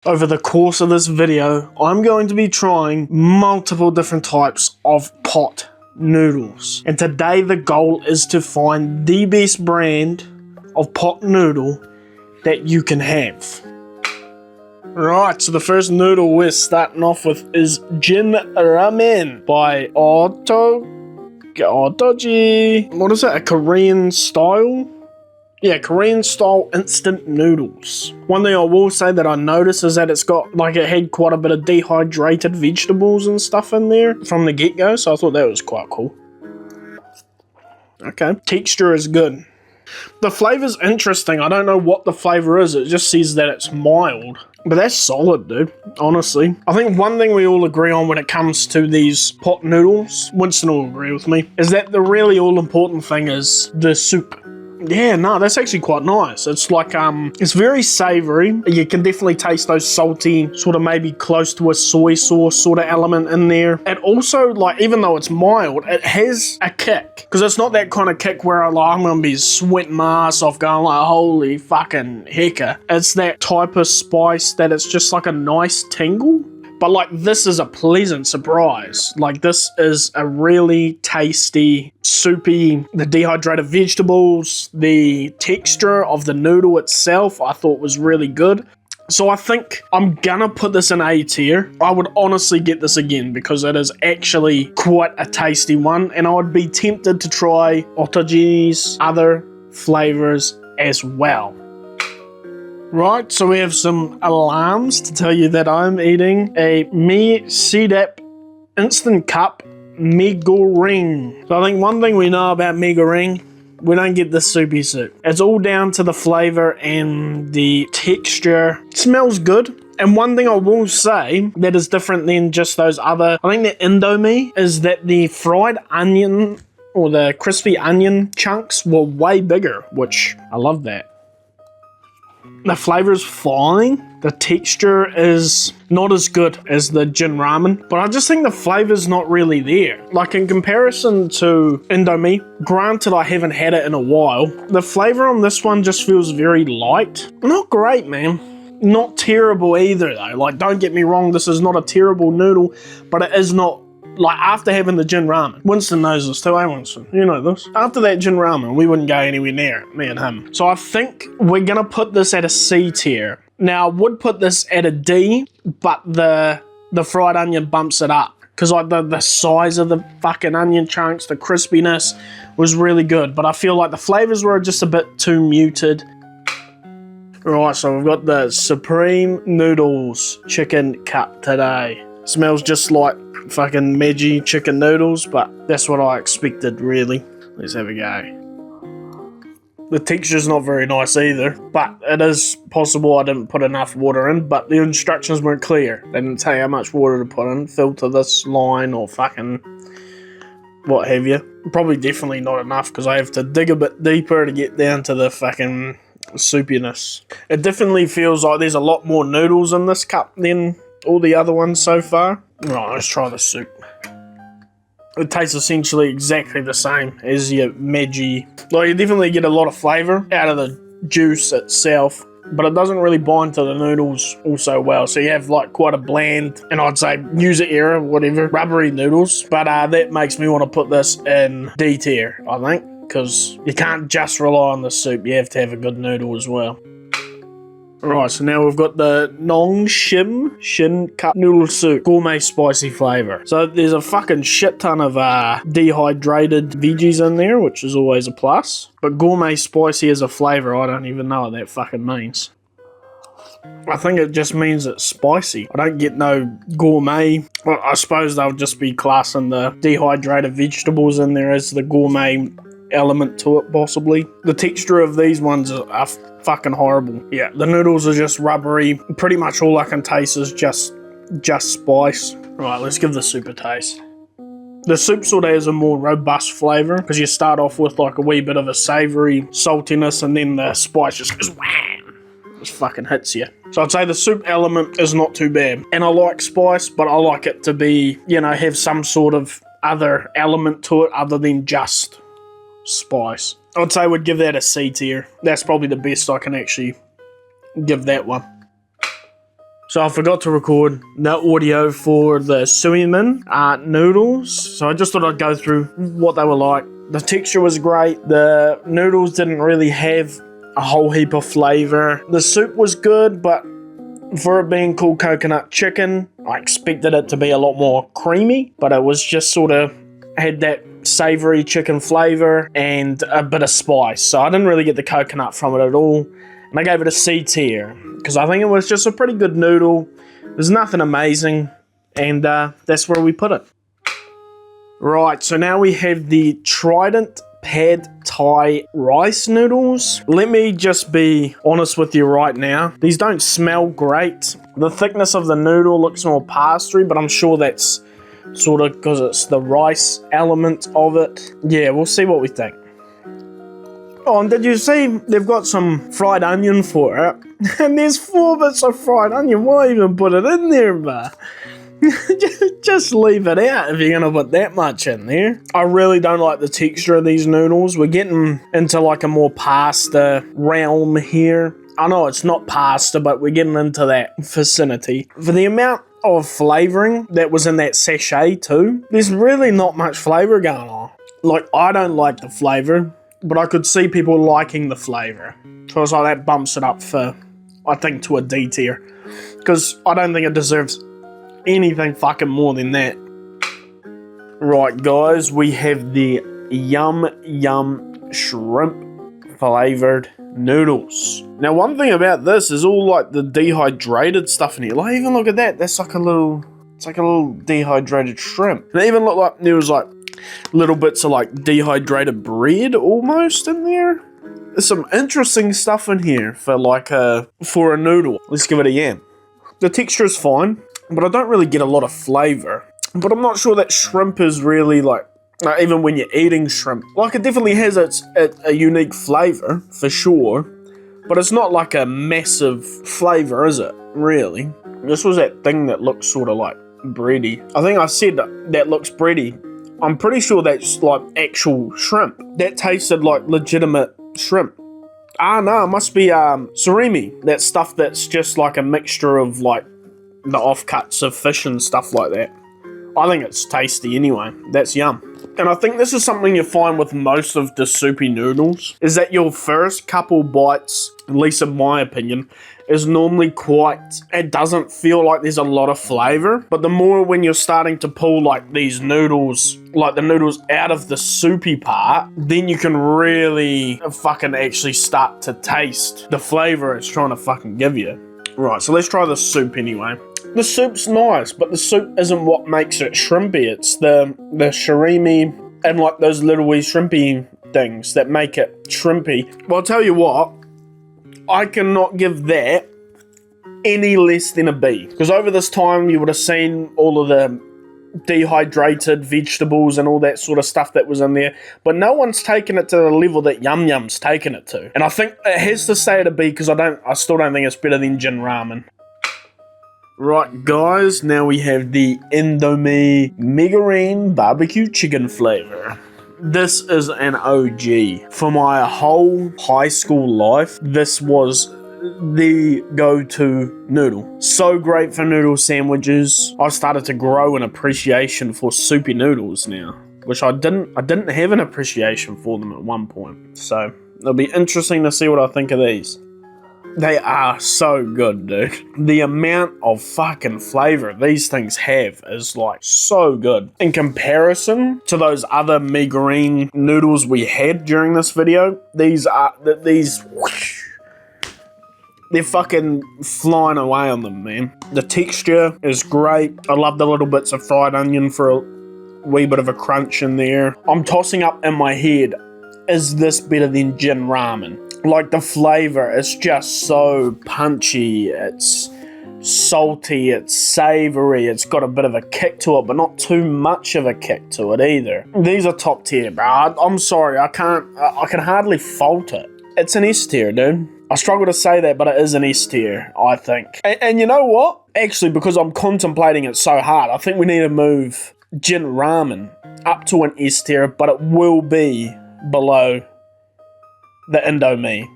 Over the course of this video, I'm going to be trying multiple different types of pot noodles. And today the goal is to find the best brand of pot noodle that you can have. Right, so the first noodle we're starting off with is Jin Ramen by Otoji. What is it? A Korean style? Yeah, Korean style instant noodles. One thing I will say that I noticed is that it's got, like, it had quite a bit of dehydrated vegetables and stuff in there from the get-go, so I thought that was quite cool. Okay, texture is good. The flavor's interesting. I don't know what the flavor is. It just says that it's mild. But that's solid, dude, honestly. I think one thing we all agree on when it comes to these pot noodles, Winston will agree with me, is that the really all-important thing is the soup. Yeah, no, that's actually quite nice. It's like, it's very savory. You can definitely taste those salty, sort of maybe close to a soy sauce sort of element in there. It also, like, even though it's mild, it has a kick. Because it's not that kind of kick where I'm going to be sweating my ass off going like, holy fucking hecker. It's that type of spice that it's just like a nice tingle. But, like, this is a pleasant surprise. Like, this is a really tasty, soupy, the dehydrated vegetables, the texture of the noodle itself, I thought was really good. So I think I'm gonna put this in A tier. I would honestly get this again because it is actually quite a tasty one. And I would be tempted to try Otoji's other flavors as well. Right, so we have some alarms to tell you that I'm eating a Mi Sedap Instant Cup Mega Ring. So I think one thing we know about Mega Ring, we don't get the soupy soup. It's all down to the flavor and the texture. It smells good. And one thing I will say that is different than just those other, I think the Indomie, is that the fried onion or the crispy onion chunks were way bigger, which I love that. The flavor is fine. The texture is not as good as the Jin Ramen, but I just think the flavor's not really there. Like, in comparison to Indomie, granted I haven't had it in a while, the flavor on this one just feels very light. Not great, man. Not terrible either, though. Like, don't get me wrong, this is not a terrible noodle, but it is not, like, after having the Jin Ramen. Winston knows this too, eh, Winston? You know this. After that Jin Ramen, we wouldn't go anywhere near it, me and him. So I think we're gonna put this at a C tier. Now, I would put this at a D, but the fried onion bumps it up. Because, like, the size of the fucking onion chunks, the crispiness was really good. But I feel like the flavors were just a bit too muted. Right, so we've got the Supreme Noodles Chicken Cup today. Smells just like fucking Maggi chicken noodles, but that's what I expected, really. Let's have a go. The texture's not very nice either, but it is possible I didn't put enough water in, but the instructions weren't clear. They didn't tell you how much water to put in, filter this line or fucking what have you. Probably definitely not enough because I have to dig a bit deeper to get down to the fucking soupiness. It definitely feels like there's a lot more noodles in this cup than all the other ones so far. Right, let's try the soup. It tastes essentially exactly the same as your Maggi. Like, you definitely get a lot of flavour out of the juice itself, but it doesn't really bind to the noodles also well. So you have, like, quite a bland, and I'd say user error, whatever, rubbery noodles. But that makes me want to put this in D tier, I think, because you can't just rely on the soup. You have to have a good noodle as well. Right, so now we've got the Nong Shin Cup Noodle Soup, gourmet spicy flavour. So there's a fucking shit ton of dehydrated veggies in there, which is always a plus. But gourmet spicy as a flavour, I don't even know what that fucking means. I think it just means it's spicy. I don't get no gourmet. Well, I suppose they'll just be classing the dehydrated vegetables in there as the gourmet element to it, possibly. The texture of these ones are fucking horrible. Yeah, the noodles are just rubbery. Pretty much all I can taste is just spice. Right, let's give the soup a taste. The soup sort of has a more robust flavour because you start off with like a wee bit of a savoury saltiness and then the spice just goes wham! Just fucking hits you. So I'd say the soup element is not too bad. And I like spice, but I like it to be, you know, have some sort of other element to it other than just spice. I'd say we'd give that a C tier. That's probably the best I can actually give that one. So I forgot to record the audio for the Suimin noodles. So I just thought I'd go through what they were like. The texture was great. The noodles didn't really have a whole heap of flavour. The soup was good, but for it being called coconut chicken, I expected it to be a lot more creamy, but it was just sort of had that savoury chicken flavour and a bit of spice. So I didn't really get the coconut from it at all. And I gave it a C tier because I think it was just a pretty good noodle. There's nothing amazing, and that's where we put it. Right, so now we have the Trident Pad Thai rice noodles. Let me just be honest with you right now. These don't smell great. The thickness of the noodle looks more pastry, but I'm sure that's sort of because it's the rice element of it. Yeah, we'll see what we think. Oh, and did you see they've got some fried onion for it? And there's 4 bits of fried onion. Why even put it in there, bruh? Just leave it out if you're going to put that much in there. I really don't like the texture of these noodles. We're getting into like a more pasta realm here. I know it's not pasta, but we're getting into that vicinity. For the amount of flavouring that was in that sachet too, there's really not much flavour going on. Like, I don't like the flavour, but I could see people liking the flavour. So it's like that bumps it up for, I think, to a D tier. Because I don't think it deserves anything fucking more than that. Right, guys, we have the Yum shrimp flavoured noodles. Now, one thing about this is all like the dehydrated stuff in here. Like, even look at that. That's like a little, it's like a little dehydrated shrimp. And it even looked like there was like little bits of like dehydrated bread almost in there. There's some interesting stuff in here for like for a noodle. Let's give it a yam. The texture is fine, but I don't really get a lot of flavour. But I'm not sure that shrimp is really like, even when you're eating shrimp, like it definitely has a unique flavour, for sure. But it's not like a massive flavour, is it? Really? This was that thing that looks sort of like bready. I think I said that looks bready. I'm pretty sure that's like actual shrimp. That tasted like legitimate shrimp. Ah, no, it must be surimi. That stuff that's just like a mixture of like the offcuts of fish and stuff like that. I think it's tasty anyway. That's yum. And I think this is something you find with most of the soupy noodles, is that your first couple bites, at least in my opinion, is normally quite, it doesn't feel like there's a lot of flavour. But the more when you're starting to pull like these noodles, like the noodles out of the soupy part, then you can really fucking actually start to taste the flavour it's trying to fucking give you. Right, so let's try the soup anyway. The soup's nice, but the soup isn't what makes it shrimpy. It's the shirimi and like those little wee shrimpy things that make it shrimpy. Well, I'll tell you what, I cannot give that any less than a B. Because over this time, you would have seen all of the dehydrated vegetables and all that sort of stuff that was in there. But no one's taken it to the level that Yum Yum's taken it to. And I think it has to stay at a B because I still don't think it's better than Jin Ramen. Right, guys, now we have the Indomie Megarine barbecue chicken flavor. This is an OG. For my whole high school life, this was the go-to noodle. So great for noodle sandwiches. I've started to grow an appreciation for soupy noodles now, which I didn't have an appreciation for them at one point. So it'll be interesting to see what I think of these. They are so good, dude. The amount of fucking flavour these things have is like so good. In comparison to those other Megarine noodles we had during this video, they're fucking flying away on them, man. The texture is great. I love the little bits of fried onion for a wee bit of a crunch in there. I'm tossing up in my head, is this better than Jin Ramen? Like, the flavour is just so punchy, it's salty, it's savoury, it's got a bit of a kick to it, but not too much of a kick to it either. These are top tier, bro. I'm sorry, I can hardly fault it. It's an S tier, dude. I struggle to say that, but it is an S tier, I think. And you know what? Actually, because I'm contemplating it so hard, I think we need to move Jin Ramen up to an S tier, but it will be below the Indomie.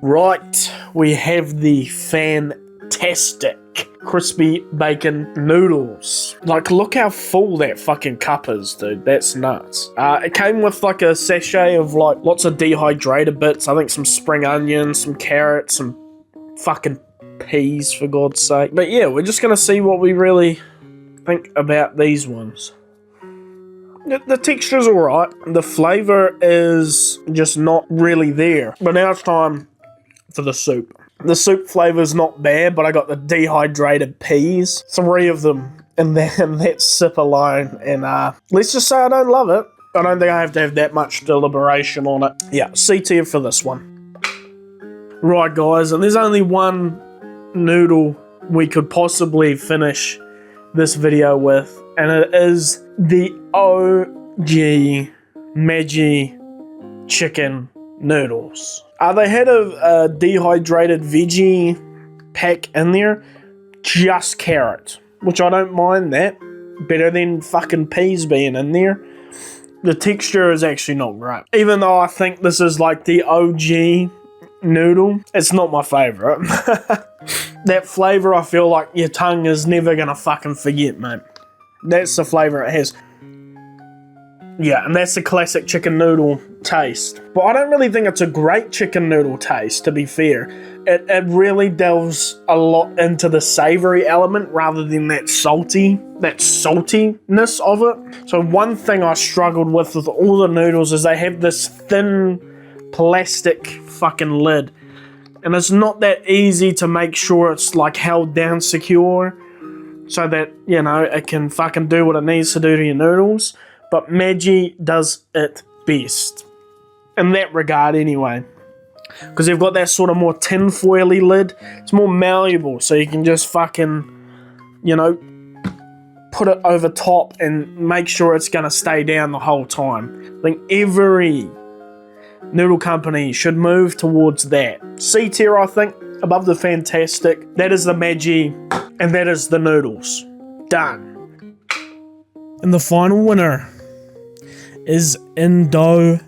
Right, we have the fantastic fantastic crispy bacon noodles. Like, look how full that fucking cup is, dude. That's nuts. It came with like a sachet of like lots of dehydrated bits. I think some spring onions, some carrots, some fucking peas, for God's sake. But yeah, we're just gonna see what we really think about these ones. The texture's alright. The flavour is just not really there. But now it's time for the soup. The soup flavour's not bad, but I got the dehydrated peas. 3 of them in that sip alone. And let's just say I don't love it. I don't think I have to have that much deliberation on it. Yeah, C tier for this one. Right, guys, and there's only one noodle we could possibly finish this video with, and it is the OG Maggi chicken noodles. They had a dehydrated veggie pack in there, just carrot, which I don't mind that. Better than fucking peas being in there. The texture is actually not great. Even though I think this is like the OG noodle, it's not my favourite. That flavour, I feel like your tongue is never gonna fucking forget, mate. That's the flavour it has. Yeah, and that's the classic chicken noodle taste. But I don't really think it's a great chicken noodle taste, to be fair. It really delves a lot into the savoury element rather than that saltiness of it. So one thing I struggled with all the noodles is they have this thin plastic fucking lid. And it's not that easy to make sure it's like held down secure so that, you know, it can fucking do what it needs to do to your noodles. But Maggi does it best. In that regard, anyway. Because they've got that sort of more tinfoily lid. It's more malleable, so you can just fucking, you know, put it over top and make sure it's going to stay down the whole time. I think every noodle company should move towards that. C tier, I think, above the fantastic. That is the Maggi, and that is the noodles. Done. And the final winner is Indomie.